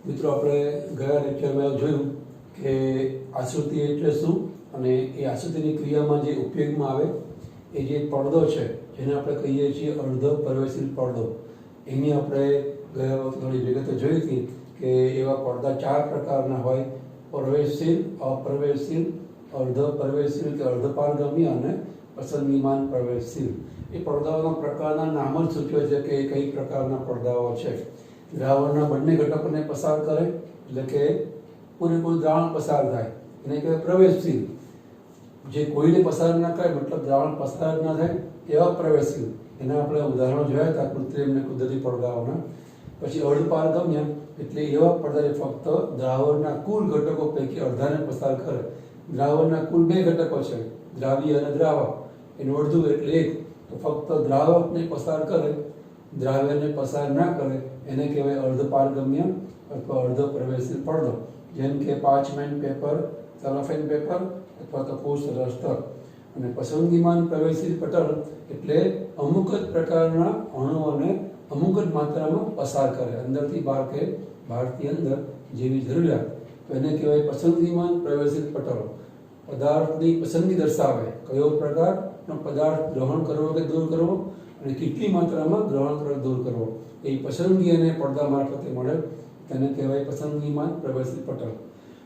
મિત્રો આપણે ગયા લેક્ચરમાં એવું જોયું કે આશ્રુતિ એટલે શું અને એ આશ્રુતિની ક્રિયામાં જે ઉપયોગમાં આવે એ જે પડદો છે જેને આપણે કહીએ છીએ અર્ધ પ્રવેશશીલ પડદો, એની આપણે ગયા વખતે થોડી વિગતો જોઈ હતી કે એવા પડદા 4 પ્રકારના હોય: પ્રવેશશીલ, અપ્રવેશશીલ, અર્ધ પ્રવેશશીલ કે અર્ધપારગમી અને પસંદગીમાન પ્રવેશશીલ. એ પડદાઓના પ્રકારના નામ જ સૂચવે છે કે કઈ પ્રકારના પડદાઓ છે. દ્રાવણના બંને ઘટકોને પસાર કરે એટલે કે પૂરેપૂરું દ્રાવણ પસાર થાય એને કહેવાય પ્રવેશશીલ. જે કોઈને પસાર ના કરે મતલબ દ્રાવણ પસાર ના થાય એવા પ્રવેશશીલ. એના આપણે ઉદાહરણો જોયા હતા કૃત્રિમ અને કુદરતી પડદાઓના. પછી અર્ધપારગમ્ય એટલે એવા પડદા જે ફક્ત દ્રાવણના કુલ ઘટકો પૈકી અડધાને પસાર કરે. દ્રાવણના કુલ 2 ઘટકો છે, દ્રાવ્ય અને દ્રાવક. એનું અડધું એટલે 1. તો ફક્ત દ્રાવકને પસાર કરે, દ્રાવ્યને પસાર ના કરે એને કહેવાય અર્ધપારગમ્ય અથવા અર્ધ પ્રવેશશીલ પડદો. જેમ કે પાર્ચમેન્ટ પેપર, સેલોફેન પેપર અથવા તો કોષ રસ્ટર. અને પસંદગીમાન પ્રવેશશીલ પટલ એટલે અમુક જ પ્રકારના અણુઓને અમુક જ માત્રામાં પસાર કરે, અંદરથી બહાર કે બહારથી અંદર જેવી જરૂરિયાત. તો એને કહેવાય પસંદગીમાન પ્રવેશશીલ પટલ. પદાર્થની પસંદગી દર્શાવે, કયો પ્રકારનો પદાર્થ ગ્રહણ કરવો કે દૂર કરવો અને કેટલી માત્રામાં ગ્રહણ કરવો દૂર કરવો એ પસંદગી અને પડદા મારફતે મળે તેને કહેવાય પસંદગીમાન પ્રવેશશીલ પટલ.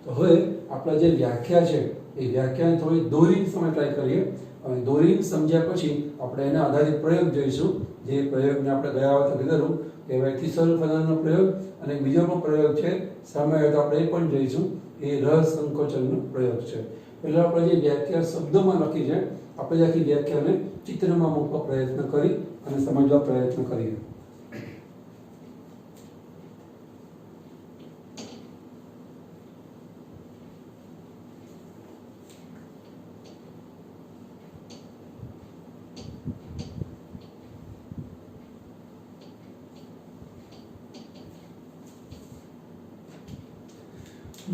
તો હવે આપણા જે વ્યાખ્યા છે એ વ્યાખ્યાને થોડી દોરીને સમય ટ્રાય કરીએ અને દોરીને સમજ્યા પછી આપણે એના આધારિત પ્રયોગ જોઈશું. જે પ્રયોગને આપણે ગયા વખતે કીધેલું કે થીસલ ફલનનો પ્રયોગ અને બીજો પણ પ્રયોગ છે સમય તો આપણે એ પણ જોઈશું. એ રસ સંકોચનનો પ્રયોગ છે. પહેલાં આપણે જે વ્યાખ્યા શબ્દોમાં લખી છે આપણે આખી વ્યાખ્યાને ચિત્રમાં મૂકવા પ્રયત્ન કરી અને સમજવા પ્રયત્ન કરીએ.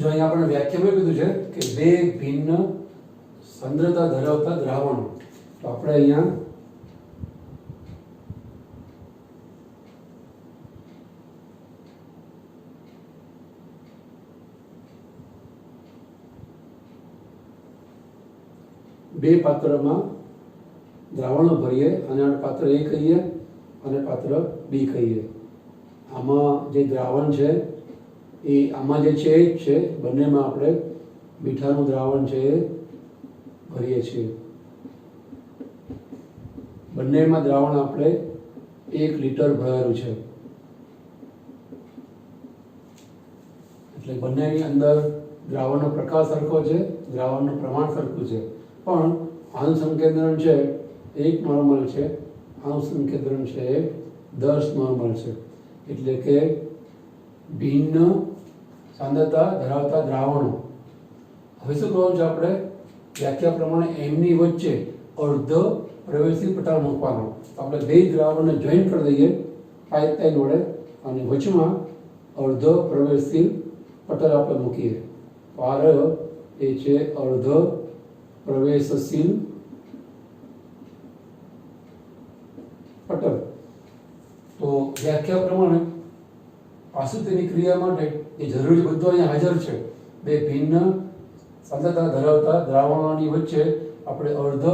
જો અહીંયા આપણે વ્યાખ્યામાં કીધું છે કે 2 ભિન્ન સાંદ્રતા ધરાવતા દ્રાવણો. તો આપણે અહીંયા બે પાત્રમાં દ્રાવણો ભરીએ અને પાત્ર A કહીએ અને પાત્ર B કહીએ. આમાં જે દ્રાવણ છે એ આમાં જે છે એ જ છે, બંનેમાં આપણે મીઠાનું દ્રાવણ છે એ ભરીએ છીએ. બંનેમાં દ્રાવણ આપણે 1 લિટર ભરેલું છે એટલે બંનેની અંદર દ્રાવણનો પ્રકાર સરખો છે, દ્રાવણનું પ્રમાણ સરખું છે, પણ આનું સંકેન્દ્રણ છે 1 નોર્મલ છે, આનું સંકેન્દ્રણ છે 10 નોર્મલ છે. એટલે કે ભિન્ન સાંદ્રતા ધરાવતા દ્રાવણો. હવે શું કરવાનું છે આપણે વ્યાખ્યા પ્રમાણે એમની વચ્ચે અર્ધ પ્રવેશશીલ પટલ મૂકવાનો. તો આપણે 2 દ્રાવણને જોઈન્ટ કરી દઈએ પાઇપલાઇન વડે અને વચમાં અર્ધ પ્રવેશશીલ પટલ આપણે મૂકીએ. તો આ રહ્યો એ છે અર્ધ પ્રવેશશીલ પટલ. તો વ્યાખ્યા પ્રમાણે આશ્રુતિની ક્રિયા માટે એ જરૂરી બધું અહીંયા હાજર છે. 2 ભિન્ન સાંદ્રતા ધરાવતા દ્રાવણોની વચ્ચે આપણે અર્ધ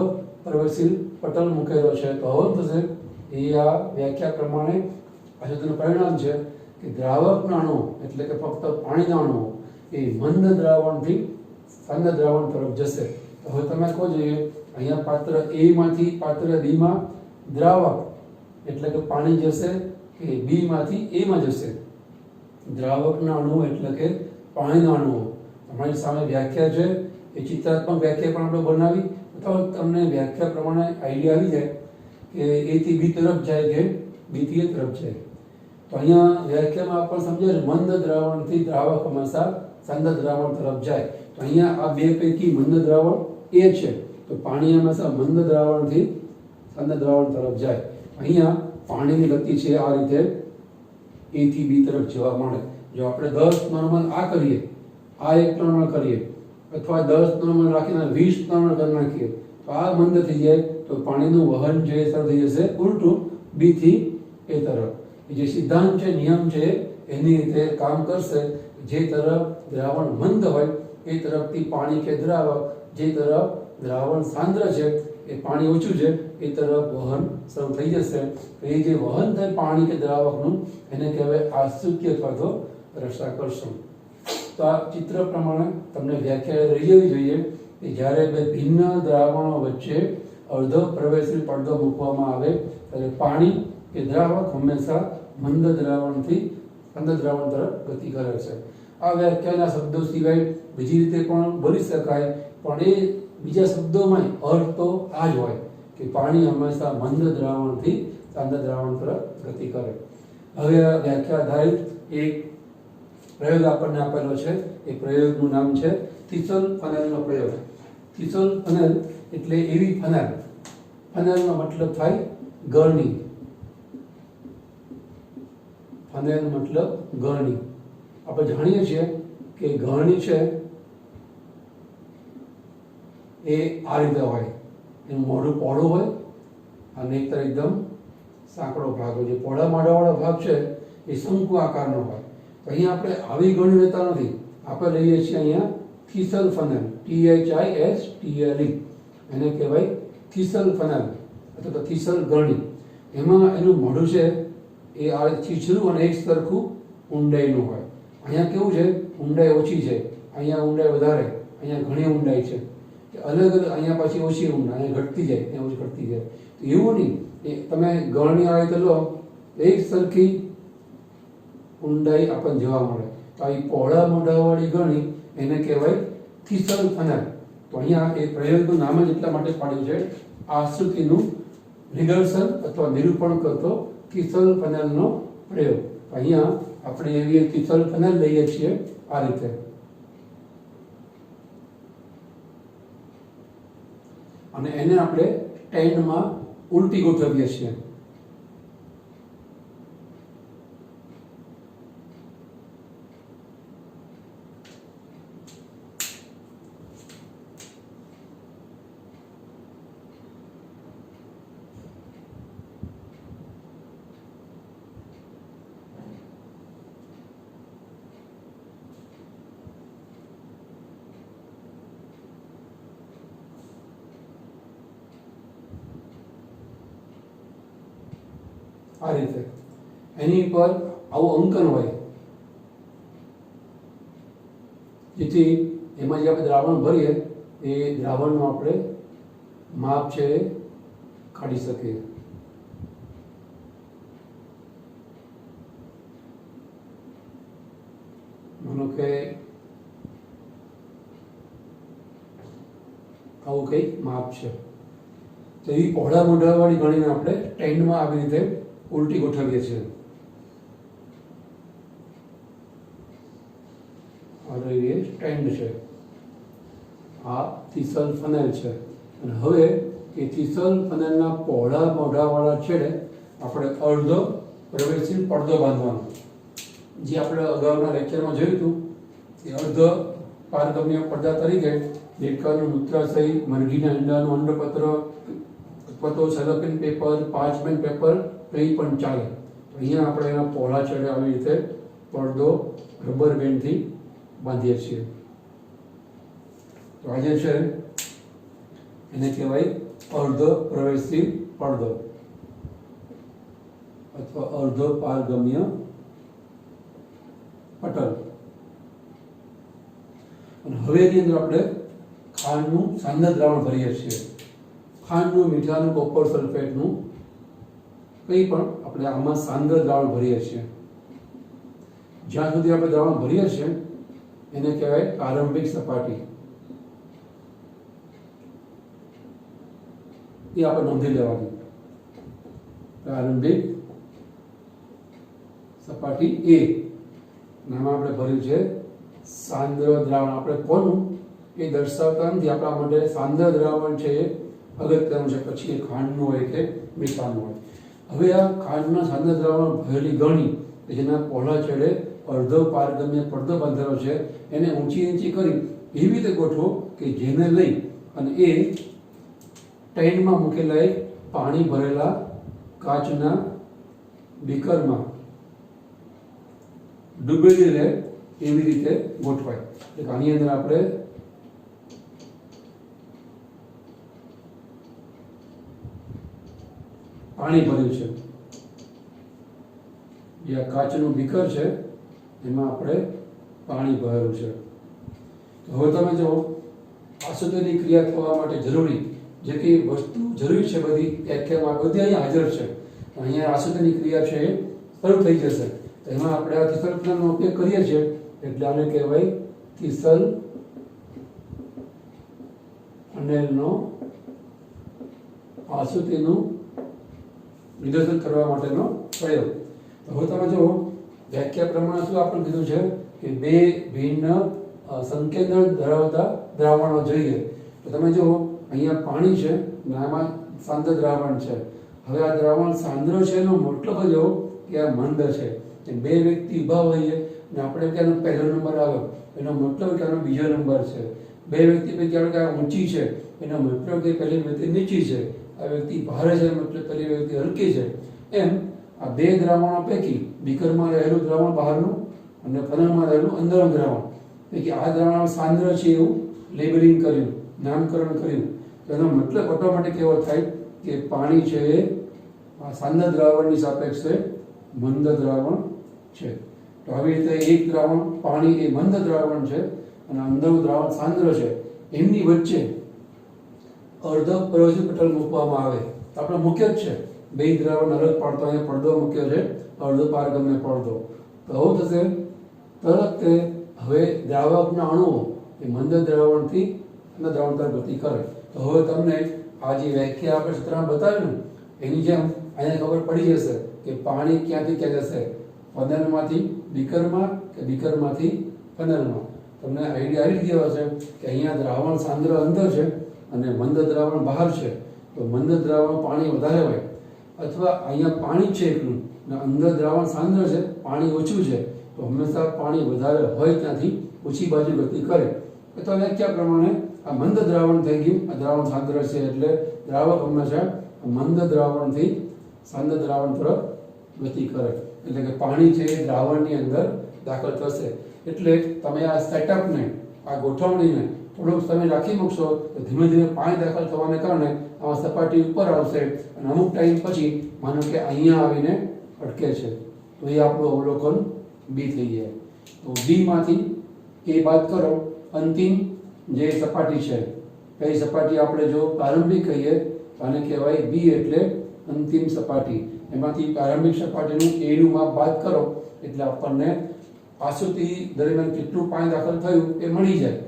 પ્રવેશશીલ પટલ મૂકેલો છે. તો હવે થશે એ આ વ્યાખ્યા પ્રમાણે આશ્રુતિનું પરિણામ છે કે દ્રાવકના અણુ એટલે કે ફક્ત પાણીના અણુ એ મંદ દ્રાવણથી સાંદ્ર દ્રાવણ તરફ જશે. તો હવે તમે કહો જોઈએ અહીંયા પાત્ર A માંથી પાત્ર B માં દ્રાવક એટલે કે પાણી જશે કે B માંથી A માં જશે. દ્રાવકના અણુ એટલે કે પાણીના અણુઓ. તમારી સામે વ્યાખ્યા છે એ ચિત્રાત્મક વ્યાખ્યા પણ આપણે બનાવી અથવા તમને વ્યાખ્યા પ્રમાણે આઈડિયા આવી જાય કે A થી B તરફ જાય કે B થી A તરફ જાય. તો અહીંયા વ્યાખ્યામાં આપણે સમજાય મંદ દ્રાવણથી દ્રાવક હંમેશા સાંદ્ર દ્રાવણ તરફ જાય. તો અહીંયા આ 2 પૈકી મંદ દ્રાવણ A છે તો પાણી હંમેશા મંદ દ્રાવણથી સાંદ્ર દ્રાવણ તરફ જાય. અહીંયા પાણીની ગતિ છે આ રીતે A થી B તરફ જવા મળે. જો આપણે 10 નોર્મલ આ કરીએ, આ 1 નોર્મલ કરીએ અથવા 10 નોર્મલ રાખીને 20 નોર્મલ કરી નાખીએ તો આ મંદ થઈ જાય તો પાણીનું વહન જે થઈ જશે ઉલટું B થી A તરફ. જે સિદ્ધાંત છે, નિયમ છે એની રીતે કામ કરશે. જે તરફ દ્રાવણ મંદ હોય એ તરફથી પાણી કે દ્રાવક, જે તરફ દ્રાવણ સાંદ્ર છે એ પાણી ઓછું છે એ તરફ વહન શરૂ થઈ જશે. એ જે વહન થાય પાણી કે દ્રાવકનું એને કહેવાય આસુક્ય અથવા તો રસાકર્ષણ. તો આ ચિત્ર પ્રમાણે તમને વ્યાખ્યા રહી જવી જોઈએ કે જ્યારે બે ભિન્ન દ્રાવણો વચ્ચે અર્ધ પ્રવેશી પડદો મૂકવામાં આવે ત્યારે પાણી કે દ્રાવક હંમેશા મંદ દ્રાવણથી મંદ દ્રાવણ તરફ ગતિ કરે છે. આ વ્યાખ્યાના શબ્દો સિવાય બીજી રીતે પણ બોલી શકાય, પણ એ બીજા શબ્દોમાં અર્થ તો આ જ હોય કે પાણી હંમેશા મંદ દ્રાવણથી સાંદ્ર દ્રાવણ તરફ ગતિ કરે. હવે આ વ્યાખ્યા આધારિત એક પ્રયોગ આપણને આપેલો છે. એ પ્રયોગનું નામ છે થીસલ ફનેલનો પ્રયોગ. થીસલ ફનેલ એટલે એવી ફનેલ. ફનેલનો મતલબ થાય ગળણી. ફનેલ મતલબ ગળણી. આપણે જાણીએ છીએ કે ગળણી છે એ આ રીતે હોય, એનું મોઢું પહોળું હોય અને એક તરફ એકદમ સાંકડો ભાગ હોય. જે પહોળા માળાવાળો ભાગ છે એ શંકુ આકારનો હોય. તો અહીંયા આપણે આવી ગળણી લેતા નથી, આપણે લઈએ છીએ અહીંયા થીસલ ફનેલ, THISTLE. એને કહેવાય થીસલ ફનેલ અથવા તો થીસલ ગળણી. એમાં એનું મોઢું છે એ આ છીછરું અને એક સરખું ઊંડાઈનું હોય. અહીંયા કેવું છે, ઊંડાઈ ઓછી છે, અહીંયા ઊંડાઈ વધારે, અહીંયા ઘણી ઊંડાઈ છે, અલગ અલગ. અહીંયા પાછી ઓછી ઊંડાઈ, અહીંયા ઘટતી જાય, અહીંયા ઓછી ઘટતી જાય. તો એવું નહીં, એ તમે ગળણી આ રીતે લો, એક સરખી ઊંડાઈ આપણને જોવા મળે. તો આ પહોળા મોઢાવાળી ગળણી એને કહેવાય થીસલ ફનેલ. તો અહીંયા એ પ્રયોગનું નામ જ એટલા માટે પાડ્યું છે, આશ્રુતિનું નિદર્શન અથવા નિરૂપણ કરતો થીસલ ફનેલનો પ્રયોગ. અહીંયા આપણે એવી થીસલ ફનેલ લઈએ છીએ આ રીતે, અને એને આપણે સ્ટેન્ડમાં ઉલટી ગોઠવીએ છીએ. આ રીતે એની પર આવું અંકન હોય, જેથી એમાં જે આપણે દ્રાવણ ભરીએ એ દ્રાવણનું આપણે માપ છે એ કાઢી શકીએ. માનો કે આવું કંઈક માપ છે. તો એવી પહોળા મોઢાવાળી ગણીને આપણે સ્ટેન્ડમાં આવી રીતે ઉલટી ગોઠવીએ છીએ. એ સ્ટેન્ડ છે, આ થીસલ ફનેલ છે. અને હવે એ થીસલ ફનેલના પહોળા મોઢાવાળા છેડે આપણે અર્ધ પ્રવેશી પડદો બાંધવાનો. જે આપણે અગાઉના લેક્ચરમાં જોયું હતું એ અર્ધ પારગમ્ય પડદા તરીકે દેડકાનું મૂત્રાશય, મરઘીના અંડાનું અંડપત્ર અથવા તો સેલોપિન પેપર, પાર્ચમેન્ટ પેપર કંઈ પણ ચાલે. તો અહીંયા આપણે એના પહોળા છેડે આવી રીતે પડદો રબર બેન્ડથી બાંધીએ છીએ. તો આજે છે એને કહેવાય અર્ધ પ્રવેશી પડદો અથવા અર્ધ પારગમ્ય પટલ. અને હવે એની અંદર આપણે ખાંડનું સાંદ્ર દ્રાવણ ભરીએ છીએ. ખાંડનું, મીઠાનું, કોપર સલ્ફેટનું કંઈ પણ આપણે આમાં સાંદ્ર દ્રાવણ ભરીએ છીએ. જ્યાં સુધી આપણે દ્રાવણ ભરીએ છીએ એને કહેવાય પ્રારંભિક સપાટી. એ આપણે નોંધી લેવાની. પ્રારંભિક સપાટી એ નામ આપણે ભર્યું છે સાંદ્ર દ્રાવણ. આપણે કોનું એ દર્શાવતા નથી, આપણા માટે સાંદ્ર દ્રાવણ છે એ અગત્યનું છે, પછી એ ખાંડનું હોય કે મીઠાનું હોય. હવે આ ખાંડના સાંદ્ર દ્રાવણ ભરેલી ગળણી કે જેના પહોળા છેડે અર્ધો પારગમ્ય પડદો બાંધેલો છે એને ઊંચી નીચી કરી એવી રીતે ગોઠવો કે જેને લઈ અને એ ટેનમાં મૂકેલા એક પાણી ભરેલા કાચના બીકરમાં ડૂબેલી રહે એવી રીતે ગોઠવાય. એટલે આની અંદર આપણે પાણી ભર્યું છે. જે આ કાચનું બીકર છે એમાં આપણે પાણી ભરેલું છે. હવે તમે જો આસુતીની ક્રિયા થવા માટે જરૂરી જે કંઈ વસ્તુ જરૂરી છે બધી વ્યાખ્યામાં બધી અહીંયા હાજર છે. અહીંયા આસુતીની ક્રિયા છે એ શરૂ થઈ જશે. એમાં આપણે આ થીસલ ફનલનો ઉપયોગ કરીએ છીએ એટલે આને કહેવાય થીસલ ફનલનો આસુતીનું નિદર્શન કરવા માટેનો પ્રયોગ. હવે તમે જો વ્યાખ્યા પ્રમાણે શું આપણે કીધું છે કે બે ભિન્ન સંકેન્દ્ર ધરાવતા દ્રાવણો જોઈએ. તો તમે જો અહીંયા પાણી છે અને આમાં સાંદ્ર દ્રાવણ છે. હવે આ દ્રાવણ સાંદ્ર છે એનો મતલબ જ એવો કે આ મંદ છે. બે વ્યક્તિ ઊભા હોઈએ અને આપણે કે આનો પહેલો નંબર આવ્યો એનો મતલબ કે આનો બીજો નંબર છે. બે વ્યક્તિ પૈકી આપણે કે આ ઊંચી છે એનો મતલબ કે પહેલી વ્યક્તિ નીચી છે. આ વ્યક્તિ ભારે છે મતલબ પહેલી વ્યક્તિ હલકી છે. એમ આ બે દ્રાવણો પૈકી બીકરમાં રહેલું દ્રાવણ બહારનું અને ફનલમાં રહેલું અંદરનું દ્રાવણ પૈકી આ દ્રાવણ સાંદ્ર છે એવું લેબલિંગ કર્યું, નામકરણ કર્યું. એનો મતલબ ઓટોમેટિક એવો થાય કે પાણી છે એ સાંદ્ર દ્રાવણની સાપેક્ષે મંદ દ્રાવણ છે. તો આવી રીતે એક દ્રાવણ પાણી એ મંદ દ્રાવણ છે અને અંદરનું દ્રાવણ સાંદ્ર છે. એમની વચ્ચે અર્ધ પરાવર્તિત પટલ મૂકવામાં આવે તો આપણે મુખ્ય જ છે. બે દ્રાવણ અલગ પાડતો અહીંયા પડદો મૂક્યો છે, અર્ધ પારગમ્ય પડદો. તો આવું થશે તરત હવે દ્રાવકના અણુઓ એ મંદ દ્રાવણથી અંદ દ્રાવણ તરફ ગતિ કરે. તો હવે તમને આ જે વ્યાખ્યા આપણે ચિત્રમાં બતાવ્યું એની જેમ અહીંયા ખબર પડી જશે કે પાણી ક્યાંથી ક્યાં જશે, ફનલમાંથી બીકરમાં કે બીકરમાંથી ફનલમાં. તમને આઈડિયા આવી ગયો હશે કે અહીંયા દ્રાવણ સાંદ્ર અંદર છે અને મંદ દ્રાવણ બહાર છે. તો મંદ દ્રાવણ પાણી વધારે હોય અથવા અહીંયા પાણી છે એકલું અને અંદર દ્રાવણ સાંદ્ર છે, પાણી ઓછું છે, તો હંમેશા પાણી વધારે હોય ત્યાંથી ઓછી બાજુ ગતિ કરે. તો વ્યાખ્યા પ્રમાણે આ મંદ દ્રાવણ થઈ ગયું, આ દ્રાવણ સાંદ્ર છે એટલે દ્રાવક હંમેશા મંદ દ્રાવણથી સાંદ્ર દ્રાવણ તરફ ગતિ કરે. એટલે કે પાણી છે એ દ્રાવણની અંદર દાખલ થશે. એટલે તમે આ સેટઅપને, આ ગોઠવણીને થોડોક સમય રાખી મૂકશો તો ધીમે ધીમે પાણી દાખલ થવાને કારણે આમાં સપાટી ઉપર આવશે અને અમુક ટાઈમ પછી માનો કે અહીંયા આવીને અટકે છે. તો એ આપણું અવલોકન બી થઈ જાય. તો બીમાંથી એ બાદ કરો, અંતિમ જે સપાટી છે કઈ સપાટી આપણે જો પ્રારંભિક કહીએ તો આને કહેવાય બી એટલે અંતિમ સપાટી. એમાંથી પ્રારંભિક સપાટીનું એનું માપ બાદ કરો એટલે આપણને આસુતિ દરમિયાન કેટલું પાણી દાખલ થયું એ મળી જાય.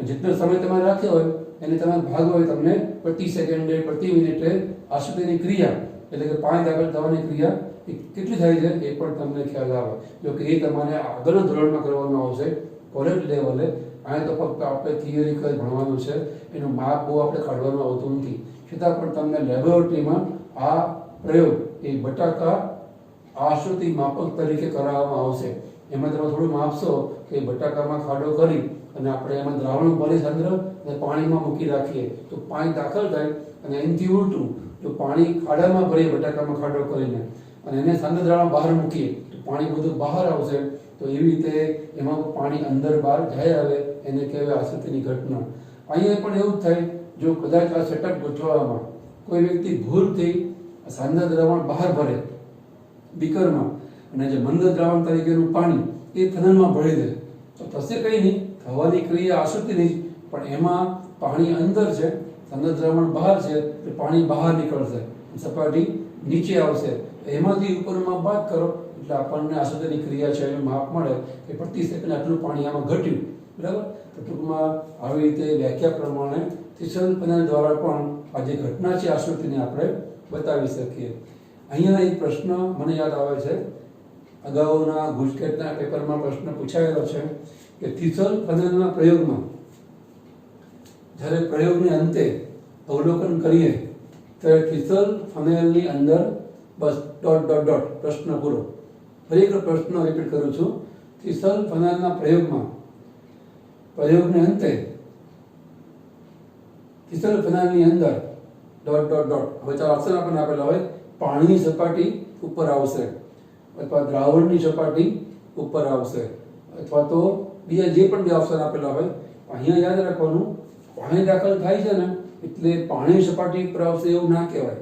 જેટલો સમય તમારે રાખ્યો હોય એને તમે ભાગો હોય તમને પ્રતિ સેકન્ડે પ્રતિ મિનિટે આસુતિની ક્રિયા એટલે કે પાણી દાખલ થવાની ક્રિયા એ કેટલી થાય છે એ પણ તમને ખ્યાલ આવે. જો કે એ તમારે આગળના ધોરણમાં કરવાનું આવશે કોલેજ લેવલે. અહીંયા તો ફક્ત આપણે થિયરિકલ ભણવાનું છે, એનું માપ બહુ આપણે કાઢવાનું આવતું નથી. છતાં પણ તમને લેબોરેટરીમાં આ પ્રયોગ એ બટાકા આશ્રુતિ માપક તરીકે કરાવવામાં આવશે. એમાં તમે થોડું માપશો કે બટાકામાં ખાડો કરી અને આપણે એમાં દ્રાવણ ભરી સાંદ્ર અને પાણીમાં મૂકી રાખીએ તો પાણી દાખલ થાય અને એનાથી ઉલટું જો પાણી ખાડામાં ભરીએ બટાકામાં ખાડો કરીને અને એને સાંદ્ર દ્રાવણ બહાર મૂકીએ તો પાણી બધું બહાર આવશે. તો એવી રીતે એમાં પાણી અંદર બહાર જાય આવે એને કહેવાય આસુતિની ઘટના. અહીંયા પણ એવું જ થાય જો કદાચ આ સેટઅપ ગોઠવવામાં કોઈ વ્યક્તિ ભૂલથી સાંદ્ર દ્રાવણ બહાર ભરે બીકરમાં અને જે મંદ દ્રાવણ તરીકેનું પાણી એ ફનલમાં ભળી દે તો થશે કંઈ નહીં, થવાની ક્રિયા આસુતિની જ, પણ એમાં પાણી અંદર છે, સાંદ્ર દ્રાવણ બહાર છે તો પાણી બહાર નીકળશે, સપાટી નીચે આવશે. એમાંથી ઉપરમાં બાદ કરો એટલે આપણને આસુતિની ક્રિયા છે એનું માપ મળે કે પ્રતિ સેકન્ડ આટલું પાણી આમાં ઘટ્યું. બરાબર. તો ટૂંકમાં આવી રીતે વ્યાખ્યા પ્રમાણે થીસલ ફનલ દ્વારા પણ આ જે ઘટના છે આસુતિની આપણે બતાવી શકીએ. અહીંયા એક પ્રશ્ન મને યાદ આવે છે, અગાઉના ગુજકેટના પેપરમાં પ્રશ્ન પૂછાયેલો છે કે થીસલ ફનલના પ્રયોગમાં જ્યારે પ્રયોગને અંતે અવલોકન કરીએ ત્યારે થીસલ ફનલની અંદર બસ ... પ્રશ્ન પૂરો. ફરી એક પ્રશ્ન રિપીટ કરું છું. થીસલ ફનલના પ્રયોગને અંતે થીસલ ફનલની અંદર ... હવે ચાલો ઓપ્શન આપણને આપેલા હોય પાણીની સપાટી ઉપર આવશે અથવા દ્રાવણની સપાટી ઉપર આવશે, અથવા તો બીજા જે પણ બે ઓપ્શન આપેલા હોય. અહીંયા યાદ રાખવાનું, પાણી દાખલ થાય છે ને એટલે પાણી સપાટી ઉપર આવશે એવું ના કહેવાય.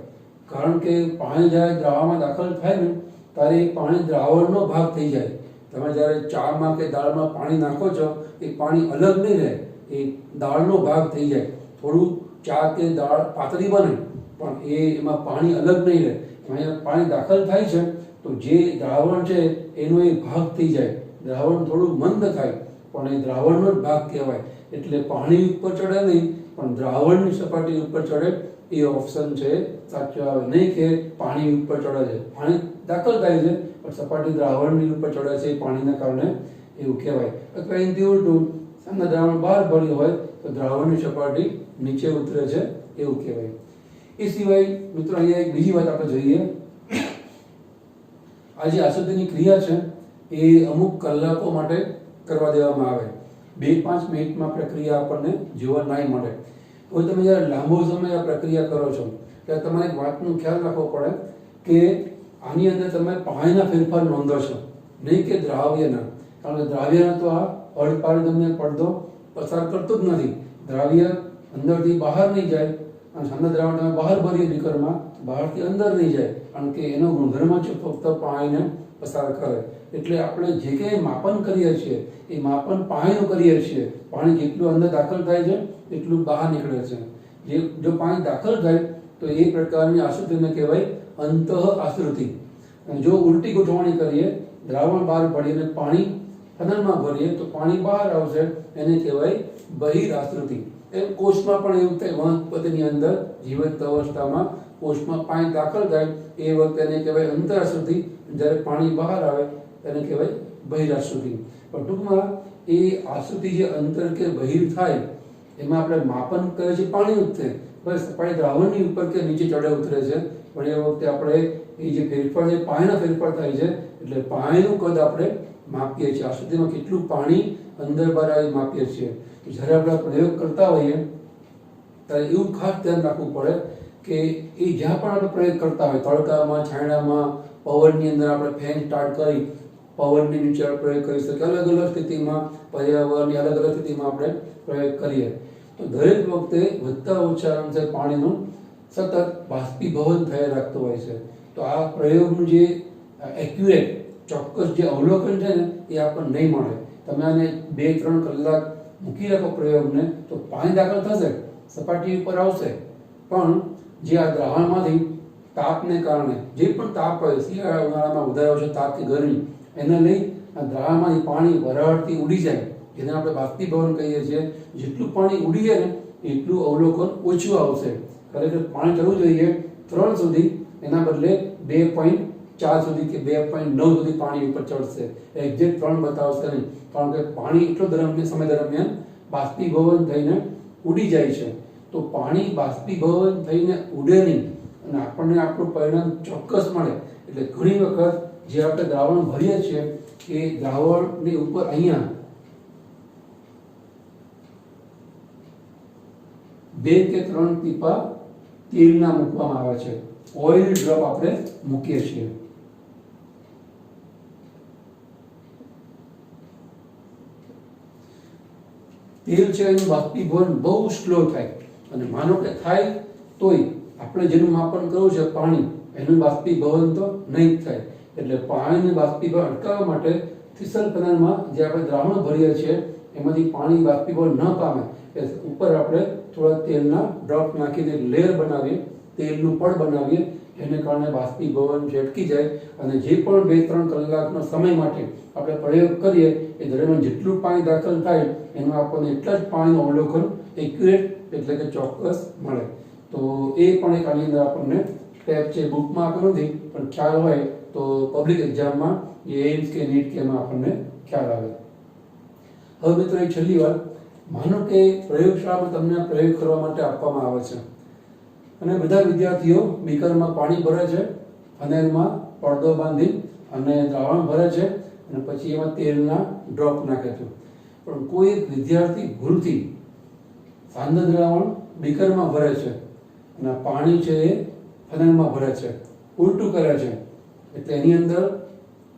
કારણ કે પાણી જ્યારે દ્રાવણમાં દાખલ થાય ને ત્યારે એ પાણી દ્રાવણનો ભાગ થઈ જાય. તમે જ્યારે ચામાં કે દાળમાં પાણી નાખો છો એ પાણી અલગ નહીં રહે, એ દાળનો ભાગ થઈ જાય. થોડું ચા કે દાળ પાતળી બને પણ એમાં પાણી અલગ નહીં રહે. અહીંયા પાણી દાખલ થાય છે તો જે દ્રાવણ છે એનો એ ભાગ થઈ જાય. દ્રાવણ થોડું મંદ થાય પણ એ દ્રાવણનો જ ભાગ કહેવાય. એટલે પાણી ઉપર ચડે નહીં પણ દ્રાવણની સપાટી ઉપર ચડે એ ઓપ્શન છે સાચો આવે. નહીં કે પાણી ઉપર ચડે છે, પાણી દાખલ થાય છે પણ સપાટી દ્રાવણની ઉપર ચડે છે પાણીના કારણે, એવું કહેવાય. અથવા એનાથી ઉલટું, સામે દ્રાવણ બહાર ભર્યું હોય તો દ્રાવણની સપાટી નીચે ઉતરે છે એવું કહેવાય. એ સિવાય મિત્રો અહીંયા એક બીજી વાત આપણે જોઈએ. આ જે આસુતિની ક્રિયા છે એ અમુક કલાકો માટે કરવા દેવામાં આવે. 2-5 મિનિટમાં પ્રક્રિયા આપણને જોવા નહીં મળે. તો તમે જ્યારે લાંબો સમય આ પ્રક્રિયા કરો છો ત્યારે તમારે એક વાતનો ખ્યાલ રાખવો પડે કે આની અંદર તમે પાણીના ફેરફાર નોંધો છો, નહીં કે દ્રાવ્યના. કારણ કે દ્રાવ્યના તો આ અડપારગમ્ય પડદો પસાર કરતો જ નથી. દ્રાવ્ય અંદરથી બહાર નહીં જાય અને સાંદ્ર દ્રાવણ તમે બહાર ભરીએ બીકરમાં, બહારથી અંદર નહીં જાય, કારણ કે એનો ગુણધર્મ છે ફક્ત પાણીને પસાર કરે. એટલે આપણે જે કંઈ માપન કરીએ છીએ એ માપન પાણીનું કરીએ છીએ. પાણી જેટલું અંદર દાખલ થાય છે એટલું બહાર નીકળે છે. જો પાણી દાખલ થાય તો એ પ્રકારની આશ્રુતિને કહેવાય અંતઃ આશ્રુતિ. અને જો ઉલટી ગોઠવણી કરીએ, દ્રાવણ બહાર ભરીને પાણી ફનલમાં ભરીએ તો પાણી બહાર આવશે, એને કહેવાય બહિર આશ્રુતિ. એમ કોષમાં પણ એવું થાય. વનસ્પતિની અંદર જીવંત અવસ્થામાં કોષમાં પાણી દાખલ થાય એ વખતે એને કહેવાય અંતરાશ્રુતિ. જ્યારે પાણી બહાર આવે તેને કહેવાય બહિરાશ્રુતિ. પણ ટૂંકમાં એ આશ્રુતિ જે અંતર કે બહિર થાય એમાં આપણે માપન કરીએ છીએ પાણી ઉતરે, બસ પાણી દ્રાવણની ઉપર કે નીચે ચડે ઉતરે છે. પણ એ વખતે આપણે એ જે ફેરફાર છે પાણીના ફેરફાર થાય છે એટલે પાણીનું કદ આપણે માપીએ છીએ. આશ્રુતિમાં કેટલું પાણી અંદર બહાર આવી માપીએ છીએ. જ્યારે આપણે પ્રયોગ કરતા હોઈએ ત્યારે એવું ખાસ ધ્યાન રાખવું પડે કે એ જ્યાં પણ આપણે પ્રયોગ કરતા હોય, તડકામાં, છાંયડામાં, પવનની અંદર આપણે ફેન સ્ટાર્ટ કરી પવનની નીચે પ્રયોગ કરી શકીએ. અલગ અલગ સ્થિતિમાં, પર્યાવરણની અલગ અલગ સ્થિતિમાં આપણે પ્રયોગ કરીએ તો દરેક વખતે વધતા ઓછા અંશે પાણીનું સતત બાષ્પીભવન થયા રાખતું હોય છે. તો આ પ્રયોગનું જે એક્યુરેટ ચોક્કસ જે અવલોકન છે ને એ આપણને નહીં મળે. તમે આને 2-3 કલાક મૂકી રાખો પ્રયોગને તો પાણી દાખલ થશે, સપાટી ઉપર આવશે, પણ જે આ દ્રાવણમાંથી તાપને કારણે જે પણ તાપ હોય, શિયાળા ઉનાળામાં વધારે આવશે તાપ કે ગરમી, એને લઈ આ દ્રાવણમાંથી પાણી વરાળથી ઉડી જાય, જેને આપણે બાષ્પીભવન કહીએ છીએ. જેટલું પાણી ઉડી જાય ને એટલું અવલોકન ઓછું આવશે. ખરેખર પાણી ચડવું જોઈએ 3 સુધી, એના બદલે 2.4 સુધી કે 2.9 સુધી પાણી ઉપર ચડશે. એક્ઝેક્ટ 3 બતાવશે નહીં, કારણ કે પાણી એટલો સમય દરમિયાન બાષ્પીભવન થઈને ઉડી જાય છે. તો પાણી બાષ્પીભવન થઈને ઉડે નહીં અને આપણને આપણું પરિણામ ચોક્કસ મળે. એટલે ઘણી વખત જે આપણે દ્રાવણ ભરીએ છીએ એ દ્રાવણની ઉપર અહીંયા 2 કે 3 ટીપા તેલના મૂકવામાં આવે છે. ઓઇલ ડ્રોપ આપણે મૂકીએ છીએ. તેલ છે એનું બાષ્પીભવન બહુ સ્લો થાય અને માનો કે થાય તોય આપણે જેનું માપન કરવું છે પાણી, એનું બાષ્પીભવન તો નહીં જ થાય. એટલે પાણીનું બાષ્પીભવન અટકાવવા માટે થીસલ પેનલમાં જે આપણે દ્રાવણ ભરીએ છીએ એમાંથી પાણી બાષ્પીભવન ન પામે એ ઉપર આપણે થોડા તેલના ડ્રોપ નાખીને લેયર બનાવીએ, તેલનું પડ બનાવીએ, એને કારણે બાષ્પીભવન અટકી જાય. અને જે પણ 2-3 કલાકનો સમય માટે આપણે પ્રયોગ કરીએ એ દરમિયાન જેટલું પાણી દાખલ થાય એમાં આપણને એટલા જ પાણીનું અવલોકન એક્યુરેટ એટલે કે ચોક્કસ મળે. તો એ પણ એક આની અંદર આપણને સ્ટેપ છે, બુકમાં આપ્યો નથી પણ ખ્યાલ હોય તો પબ્લિક એક્ઝામમાં એમ્સ કે નીટ કે એમાં આપણને ખ્યાલ આવે. હવે મિત્રો એક છેલ્લી વાત, માનો કે પ્રયોગશાળામાં તમને પ્રયોગ કરવા માટે આપવામાં આવે છે અને બધા વિદ્યાર્થીઓ બીકરમાં પાણી ભરે છે, ફનેલમાં પડદો બાંધી અને દ્રાવણ ભરે છે અને પછી એમાં તેલના ડ્રોપ નાખે છે. પણ કોઈ એક વિદ્યાર્થી ભૂલથી સાંદ્ર દ્રાવણ બીકરમાં ભરે છે અને પાણી છે એ ફનેલમાં ભરે છે, ઉલટું કરે છે. એટલે એની અંદર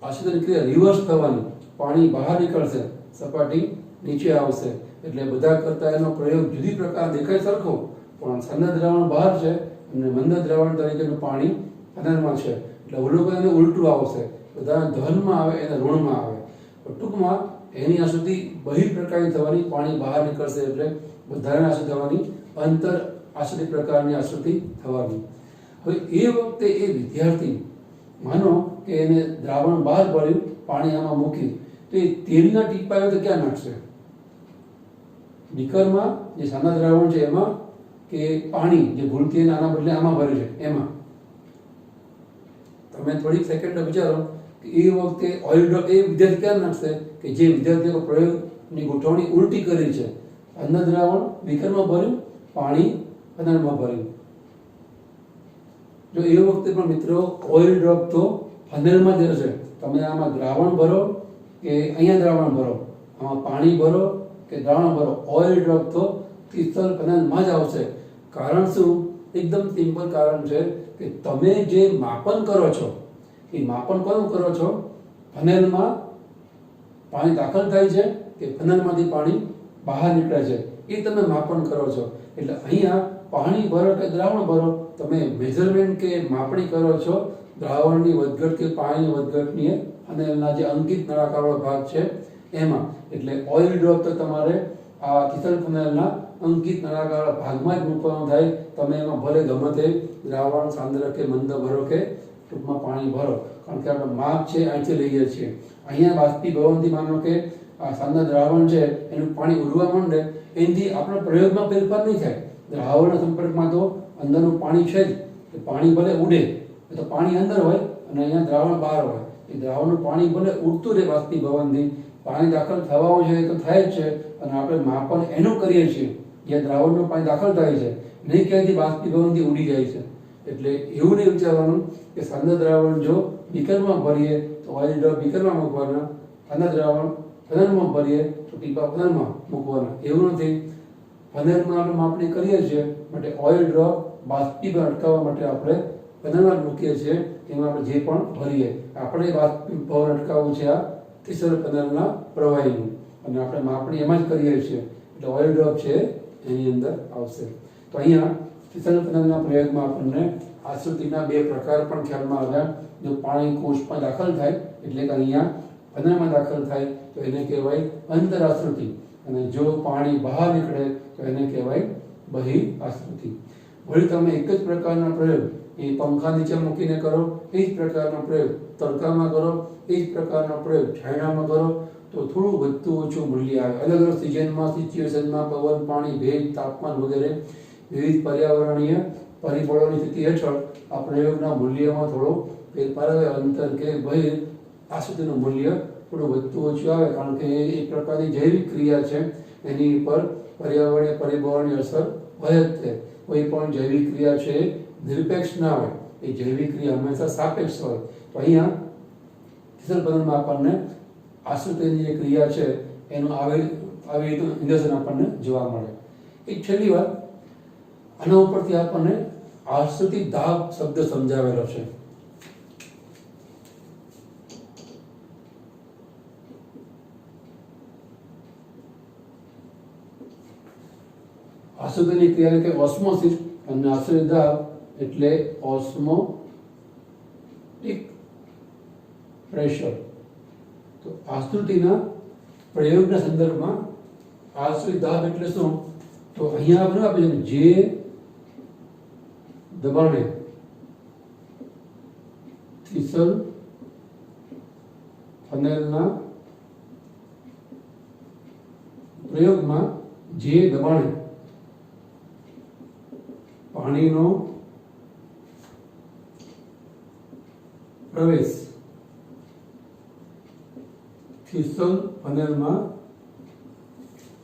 આશ્રુતિની ક્રિયા રિવર્સ થવાની, પાણી બહાર નીકળશે, સપાટી નીચે આવશે. એટલે બધા કરતા એનો પ્રયોગ જુદી પ્રકાર દેખાય સરખો, પણ સન્ન દ્રાવણ બહાર છે અને મંદ દ્રાવણ તરીકેનું પાણી અંદરમાં છે. એટલે ઓલું એને ઉલટું આવશે, બધા ધનમાં આવે એને ઋણમાં આવે. ટૂંકમાં એની આશુતિ બહિર્પ્રકારની થવાની, પાણી બહાર નીકળશે એટલે વધારે આશુતિ થવાની, અંતર આશુતિ પ્રકારની આશુતિ થવાની. હવે એ વખતે એ વિદ્યાર્થી માનો કે એને દ્રાવણ બહાર પડ્યું, પાણી આમાં મૂકી, તો એ તેલના ટીપાઓ તો ક્યાં નાખશે? બીકરમાં જે સાદા દ્રાવણ છે એમાં, કે પાણી જે ભૂલથી એને આના બદલે આમાં ભરે છે એમાં? તમે થોડીક સેકન્ડ વિચારો કે એ વખતે ઓઇલ ડ્રોપ એ વિદ્યાર્થી ક્યાં નાખશે કે જે વિદ્યાર્થીઓ પ્રયોગની ગોઠવણી ઉલટી કરી છે? અંદર દ્રાવણ બીકરમાં ભર્યું, પાણી ફનલમાં ભર્યું. જો એ વખતે પણ મિત્રો ઓઇલ ડ્રોપ તો ફનલમાં જ રહેશે. તમે આમાં દ્રાવણ ભરો કે અહીંયા દ્રાવણ ભરો, આમાં પાણી ભરો કે દ્રાવણ ભરો, ઓઇલ ડ્રોપ તો પિસ્તોલ ફનલમાં જ આવશે. કારણ શું? એકદમ સિમ્પલ કારણ છે કે તમે જે માપન કરો છો એ માપન કોનું કરો છો? ફનલમાં પાણી દાખલ થાય છે કે ફનલમાંથી પાણી બહાર નીકળે છે, એ તમે માપન કરો છો. એટલે અહીંયા પાણી ભરો કે દ્રાવણ ભરો, તમે મેઝરમેન્ટ કે માપણી કરો છો દ્રાવણની વધઘટ કે પાણીની વધઘટની ફનલના જે અંકિત નળાકારવાળો ભાગ છે એમાં. એટલે ઓઇલ ડ્રોપ તો તમારે આ કિચન ફનલના અંકિત નળાકારવાળા ભાગમાં જ મૂકવાનું થાય. તમે એમાં ભલે ગમે તે દ્રાવણ સાંદ્ર કે મંદ ભરો કે ટૂંકમાં પાણી ભરો, કારણ કે આપણે માપ છે અહીંથી લઈએ છીએ. અહીંયા બાષ્પીભવનથી માનો કે આ સાંદ્ર દ્રાવણ છે એનું પાણી ઉડવા માંડે, એનાથી આપણા પ્રયોગમાં ફેરફાર નહીં થાય. દ્રાવણના સંપર્કમાં તો અંદરનું પાણી છે જ, કે પાણી ભલે ઉડે તો પાણી અંદર હોય અને અહીંયા દ્રાવણ બહાર હોય. એ દ્રાવણનું પાણી ભલે ઉડતું રહે બાષ્પીભવનથી, પાણી દાખલ થવાનું છે તો થાય જ છે, અને આપણે માપન એનું કરીએ છીએ જ્યાં દ્રાવણનું પાણી દાખલ થાય છે, નહીં ક્યાંયથી બાષ્પીભવનથી ઉડી જાય છે. એટલે એવું નહીં વિચારવાનું કે સાંદ્ર દ્રાવણ જો બીકરમાં ભરીએ તો ઓઇલ ડ્રોપ બીકરમાં મૂકવાના, સાંદ્ર દ્રાવણ ફનલમાં ભરીએ તો ટીપા ફનલમાં મૂકવાના. એવું નથી. ફનલમાં આપણે માપણી કરીએ છીએ માટે ઓઇલ ડ્રોપ બાષ્પીભવન અટકાવવા માટે આપણે ફનલમાં મૂકીએ છીએ. એમાં આપણે જે પણ ભરીએ આપણે બાષ્પીભવન અટકાવવું છે આ તીસર ફનલના પ્રવાહીનું, અને આપણે માપણી એમાં જ કરીએ છીએ. એટલે ઓઇલ ડ્રોપ છે એની અંદર આવશે. તો અહીંયા તીસર ફનલના પ્રયોગમાં આપણને આશ્રુતિના બે પ્રકાર પણ ખ્યાલમાં આવ્યા. જો પાણી કોષમાં દાખલ થાય એટલે કે અહીંયા ફનલમાં દાખલ થાય તો એને કહેવાય અંતર આશ્રુતિ, અને જો પાણી બહાર નીકળે તો એને કહેવાય બહિર આશ્રુતિ. વળી તમે એક જ પ્રકારના પ્રયોગ એ પંખા નીચે મૂકીને કરો, એ જ પ્રકારનો પ્રયોગ તડકામાં કરો, એ જ પ્રકારનો પ્રયોગ છાંયડામાં કરો તો થોડું વધતું ઓછું મૂલ્ય આવે. અલગ અલગ સિઝનમાં, સિચ્યુએશનમાં, પવન, પાણી, ભેજ, તાપમાન વગેરે વિવિધ પર્યાવરણીય પરિબળોની સ્થિતિ હેઠળ આ પ્રયોગના મૂલ્યમાં થોડો ફેરફાર આવે. અંતર કે બહિર આશ્રુતિનું મૂલ્ય થોડું વધતું ઓછું આવે, કારણ કે એ એક પ્રકારની જૈવિક ક્રિયા છે, એની ઉપર પર્યાવરણીય પરિબળોની અસર હોય જ છે. કોઈ પણ જૈવિક ક્રિયા છે નિરપેક્ષ ના હોય, એ જૈવિક ક્રિયા હંમેશા સાપેક્ષ હોય. તો અહીંયા તીસર ફનલમાં આપણને આશ્રુતિની જે ક્રિયા છે એનું આવી નિદર્શન આપણને જોવા મળે. એક છેલ્લી વાત, આના ઉપરથી આપણને આશ્રુતિ દાબ શબ્દ સમજાવેલો છે. આશ્રુતિની ક્રિયા કે ઓસ્મોસિસ, અને આશ્રુતિ દાબ એટલે ઓસ્મોટિક પ્રેશર. તો આશ્રુતિના પ્રયોગના સંદર્ભમાં આશ્રુતિ દાબ એટલે શું? તો અહીંયા આપણે આપે છે જે દબાણે તીસર ફનલના પ્રયોગમાં જે દબાણે પાણીનો પ્રવેશ તીસર ફનલમાં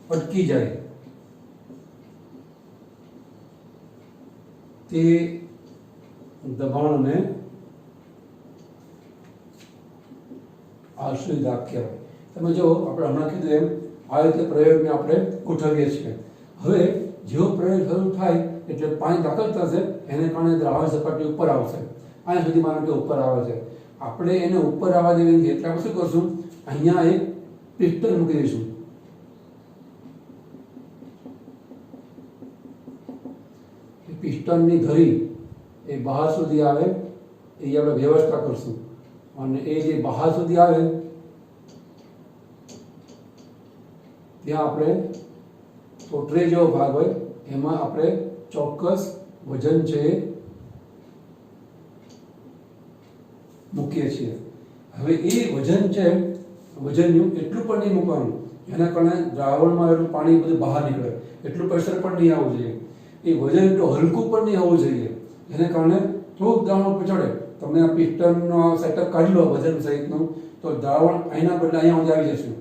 અટકી જાય તે દબાણને આશ્રુતિ દાબ કહેવાય. તમે જો આપણે હમણાં કીધું એમ આ રીતે પ્રયોગને આપણે ગોઠવીએ છીએ. હવે જેવો પ્રયોગ શરૂ થાય એટલે પાણી દાખલ થશે, એને કારણે દ્રાવણ સપાટી ઉપર આવશે. અહીંયા સુધી માનો કે ઉપર આવે છે. આપણે એને ઉપર આવવા દેવી નથી, એટલે આપણે શું કરશું, અહીંયા એક પિસ્ટન મૂકી દઈશું. પિસ્ટનની ધરી એ બહાર સુધી આવે એ આપણે વ્યવસ્થા કરશું, અને એ જે બહાર સુધી આવે ત્યાં આપણે તો ટ્રે જેવો ભાગ હોય એમાં આપણે ચોક્કસ વજન છે મૂકીએ છીએ. હવે એ વજન છે, વજનનું એટલું પણ નહીં મૂકવાનું જેના કારણે દ્રાવણમાં એટલું પાણી બધું બહાર નીકળે, એટલું પ્રેશર પણ નહીં આવવું જોઈએ. એ વજન એટલું હલકું પણ નહીં હોવું જોઈએ જેને કારણે થોડુંક દ્રાવણ ઉપર ચડે. તમે આ પિસ્ટનનો સેટઅપ કાઢી લો વજન સહિતનું, તો દ્રાવણ અહીંના બદલે અહીંયા સુધી આવી જશે.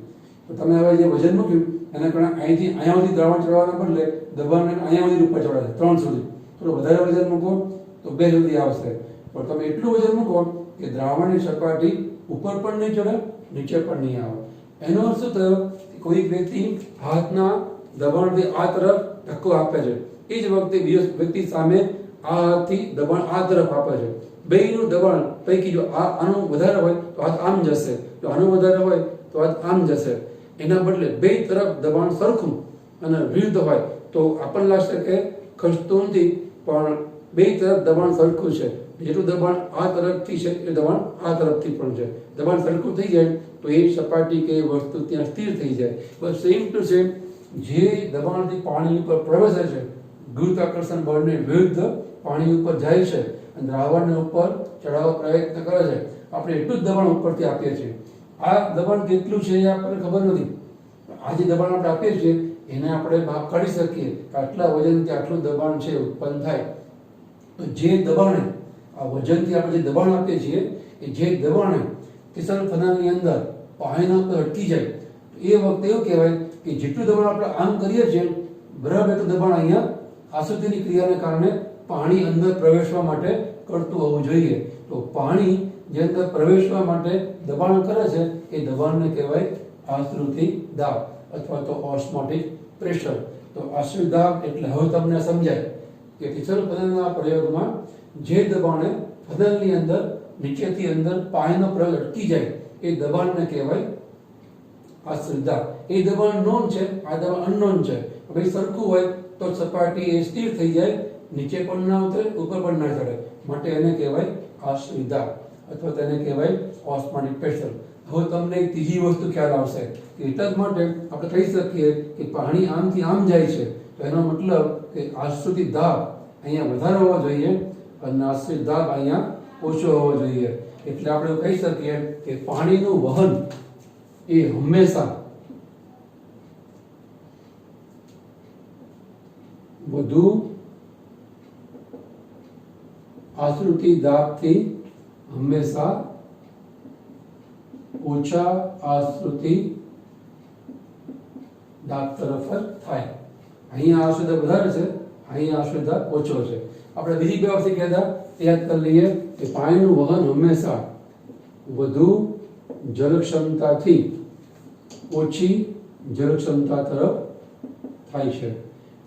તો તમે હવે જે વજન મૂક્યું એના કારણે અહીંથી અહીંયા સુધી દ્રાવણ ચડવાના બદલે દબાણને અહીંયા સુધી ઉપર ચડાવે 3 સુધી. થોડું વધારે વજન મૂકો તો 2 સુધી આવશે, પણ તમે એટલું વજન મૂકો કે દ્રાવણની સપાટી ઉપર પણ નહીં ચડે, નીચે પણ નહીં આવે. એનો અર્થ શું થયો, કોઈ વ્યક્તિ હાથના દબાણથી આ તરફ ધક્કો આપે છે, એ જ વખતે બીજો વ્યક્તિ સામે આ હાથથી દબાણ આ તરફ આપે છે. બેયનું દબાણ પૈકી જો આનું વધારે હોય તો હાથ આમ જશે, જો આનું વધારે હોય તો હાથ આમ જશે. એના બદલે બે તરફ દબાણ સરખું અને વિરુદ્ધ હોય તો આપણને લાગશે કે ખસતું નથી, પણ બે તરફ દબાણ સરખું છે. જેટલું દબાણ આ તરફથી છે એ દબાણ આ તરફથી પણ છે. દબાણ સરખું થઈ જાય તો એ સપાટી કે વસ્તુ ત્યાં સ્થિર થઈ જાય. બસ સેમ ટુ સેમ જે દબાણથી પાણી ઉપર પ્રવેશે છે, ગુરુત્વાકર્ષણ બળને વિરુદ્ધ પાણી ઉપર જાય છે અને દ્રાવણને ઉપર ચડાવવા પ્રયત્ન કરે છે, આપણે એટલું જ દબાણ ઉપરથી આપીએ છીએ. આ દબાણ કેટલું છે એ આપણને ખબર નથી. આ જે દબાણ આપણે આપીએ છીએ એને આપણે માપ કાઢી શકીએ કે આટલા વજનથી આટલું દબાણ છે ઉત્પન્ન થાય. તો જે દબાણે આ વજનથી આપણે જે દબાણ આપીએ છીએ એ જે દબાણે કિસલ ફનાલની અંદર પાણીના ઉપર અટકી જાય, એ વખતે એવું કહેવાય કે જેટલું દબાણ આપણે આમ કરીએ છીએ બરાબર એટલું દબાણ અહીંયા આસુતિની ક્રિયાને કારણે પાણી અંદર પ્રવેશવા માટે કરતું હોવું જોઈએ. તો પાણી જે અંદર પ્રવેશવા માટે દબાણ કરે છે એ દબાણને કહેવાય આશ્રુતિ દાબ અથવા તો ઓસ્મોટિક પ્રેશર. તો આશ્રુતિ દાબ એટલે હવે તમને સમજાય કે કિસલ ફનલના પ્રયોગમાં જે દબાણે ફનલની અંદર નીચેથી અંદર પાણીનો પ્રવેશ અટકી જાય એ દબાણને કહેવાય આશ્રુતિ દાબ. એ દબાણ નોન છે, આ દબાણ અનનોન છે. હવે સરખું હોય તો સપાટી એ સ્થિર થઈ જાય, નીચે પણ ના ઉતરે, ઉપર પણ ના ચડે, માટે એને કહેવાય આશ્રુતિ દાબ અથવા તેને કહેવાય ઓસ્મોટિક પ્રેશર. હવે તમને એક ત્રીજી વસ્તુ ખ્યાલ આવશે કે એટલા જ માટે આપણે કહી શકીએ કે પાણી આમથી આમ જાય છે તો એનો મતલબ કે આશ્રુતિ દાબ અહીંયા વધારે હોવો જોઈએ અને આશ્રુતિ દાબ અહીંયા ઓછો હોવો જોઈએ. એટલે આપણે એવું કહી શકીએ કે પાણીનું વહન એ હંમેશા વધુ આશ્રુતિ દાબથી હંમેશા ઓછા આશ્રુતિ દાબ તરફ જ થાય. અહીંયા આશ્રુતિ દાબ વધારે છે, અહીંયા આશ્રુતિ દાબ ઓછો છે. આપણે બીજી બે વસ્તુ કહેતા યાદ કરી લઈએ કે પાણીનું વહન હંમેશા વધુ જળ ક્ષમતાથી ઓછી જળ ક્ષમતા તરફ થાય છે.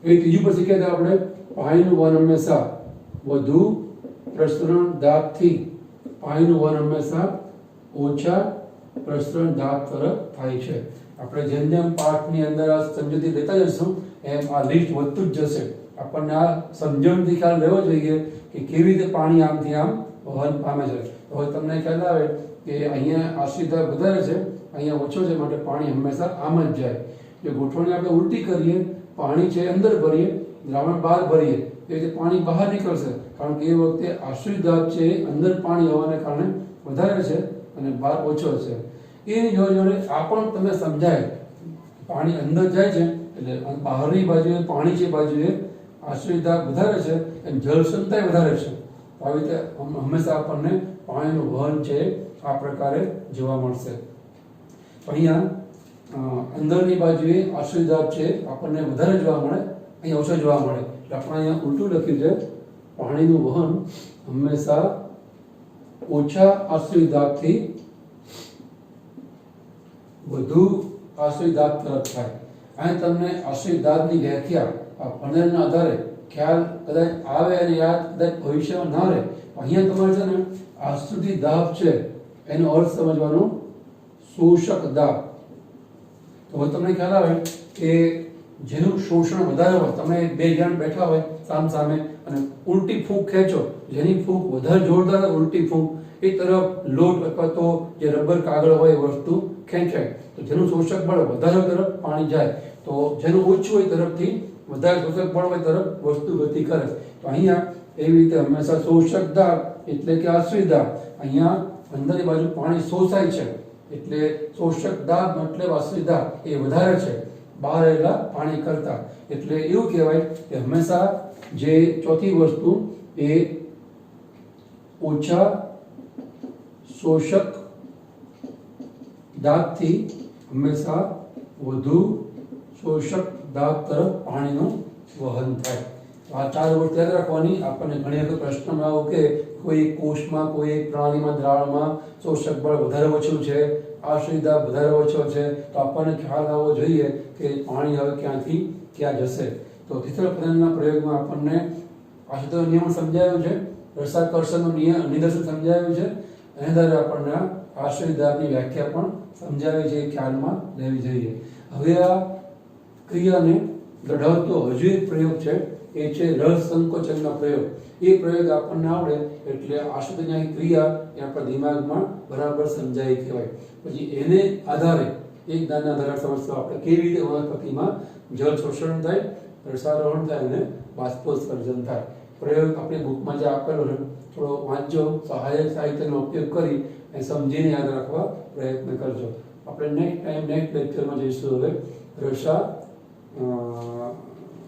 એ ત્રીજું પછી કહેતા આપણે પાણીનું વહન હંમેશા વધુ પ્રસરણ દાબથી પાણીનું વહન હંમેશા ઓછા પ્રસરણ દાબ તરફ થાય છે. આપણે જેમ જેમ પાઠની અંદર આ સમજૂતી લેતા જઈશું એમ આ લિસ્ટ વધતું જ જશે. આપણને આ સમજણથી ખ્યાલ લેવો જોઈએ કે કેવી રીતે પાણી આમથી આમ વહન પામે છે. તો હવે તમને ખ્યાલ આવે કે અહીંયા આશ્રિત દાબ વધારે છે, અહીંયા ઓછો છે, માટે પાણી હંમેશા આમ જ જાય. જો ગોઠવણી આપણે ઉલટી કરીએ, પાણી છે અંદર ભરીએ, દ્રાવણ બહાર ભરીએ, એ રીતે પાણી બહાર નીકળશે, કારણ કે એ વખતે આશ્રિત દાબ છે અંદર પાણી હોવાને કારણે વધારે છે અને બહાર ઓછો છે. એની જોડે આ પણ તમે સમજાય, પાણી અંદર જાય છે એટલે બહારની બાજુએ પાણી છે બાજુએ આશ્રિત દાબ વધારે છે અને જળ ક્ષમતા વધારે છે. આવી રીતે હંમેશા આપણને પાણીનું વહન છે આ પ્રકારે જોવા મળશે. અહીંયા અંદરની બાજુએ આશ્રિત દાબ છે આપણને વધારે જોવા મળે, અહીંયા ઓછો જોવા મળે. એટલે આપણે અહીંયા ઉલટું લખ્યું છે, પાણીનું વહન હંમેશા ઓછા આશ્રિત દાબથી વધુ આશ્રિત દાબ તરફ થાય. અહીં તમને આશ્રિત દાબની વ્યાખ્યા આ ફનલના આધારે ખ્યાલ કદાચ આવે અને યાદ કદાચ ભવિષ્યમાં ના રહે. અહીંયા તમારે છે ને આશ્રુતિ દાબ છે એનો અર્થ સમજવાનો શોષક દાબ. તો હવે તમને ખ્યાલ આવે કે જેનું શોષણ વધારે હોય, તમે બે જણ બેઠા હોય સામ સામે અને ઉલટી ફૂંક ખેંચો, જેની ફૂંક વધારે જોરદાર હોય, ઉલટી ફૂંક, એ તરફ લોટ અથવા તો જે રબર કાગળ હોય એ વસ્તુ ખેંચાય. તો જેનું શોષક બળ વધારે હોય તરફ પાણી જાય, તો જેનું ઓછું હોય તરફથી વધારે શોષક બળ હોય તરફ વસ્તુ ગતિ કરે. તો અહીંયા એવી રીતે હંમેશા શોષક દાબ એટલે કે આશ્રિત દાબ, અહીંયા અંદરની બાજુ પાણી શોષાય છે એટલે શોષક દાબ મતલબ આશ્રિત દાબ એ વધારે છે બહાર રહેલા પાણી કરતા. એટલે એવું કહેવાય કે હંમેશા જે ચોથી વસ્તુ એ ઓછા શોષક દાબથી હંમેશા વધુ શોષક દાબ તરફ પાણીનું વહન થાય. આ ચાર વસ્તુ યાદ રાખવાની. આપણને ઘણી વખત પ્રશ્નમાં આવું કે કોઈ કોષમાં, કોઈ પ્રાણીમાં, દ્રાવણમાં શોષક બળ વધારે ઓછું છે, આશ્રિત દાબ વધારે ઓછો છે, તો આપણને ખ્યાલ આવવો જોઈએ કે પાણી હવે ક્યાંથી ક્યાં જશે. તો તીસરા પ્રધાનના પ્રયોગમાં આપણને આશ્રિતનો નિયમ સમજાવ્યો છે, રસાકર્ષણનું નિદર્શન સમજાવ્યું છે, એના દ્વારા આપણને આશ્રિત દાબની વ્યાખ્યા પણ સમજાવી છે, ખ્યાલમાં લેવી જોઈએ. હવે આ ક્રિયાને દઢાવતો હજુ એક પ્રયોગ છે, એ છે રસ સંકોચનનો પ્રયોગ. એ પ્રયોગ આપણને આવડે એટલે આશ્રિતની ક્રિયા એ આપણા દિમાગમાં બરાબર સમજાય કહેવાય. પછી એને આધારે એક જ્ઞાનના આધારે સમજતો આપણે કેવી રીતે વનસ્પતિમાં જળ શોષણ થાય, રસારોહણ થાય અને બાષ્પોત્સર્જન થાય. પ્રયોગ આપણી બુકમાં જે આપેલો છે થોડો વાંચજો, સહાયક સાહિત્યનો ઉપયોગ કરી એ સમજીને યાદ રાખવા પ્રયત્ન કરજો. આપણે નેક્સ્ટ લેક્ચરમાં જઈશું હવે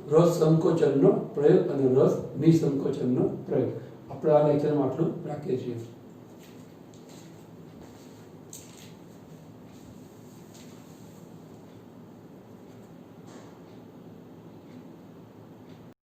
રસ સંકોચનનો પ્રયોગ અને રસ નિસંકોચનનો પ્રયોગ. આપણે આ લેક્ચરમાં આટલું રાખીએ છીએ.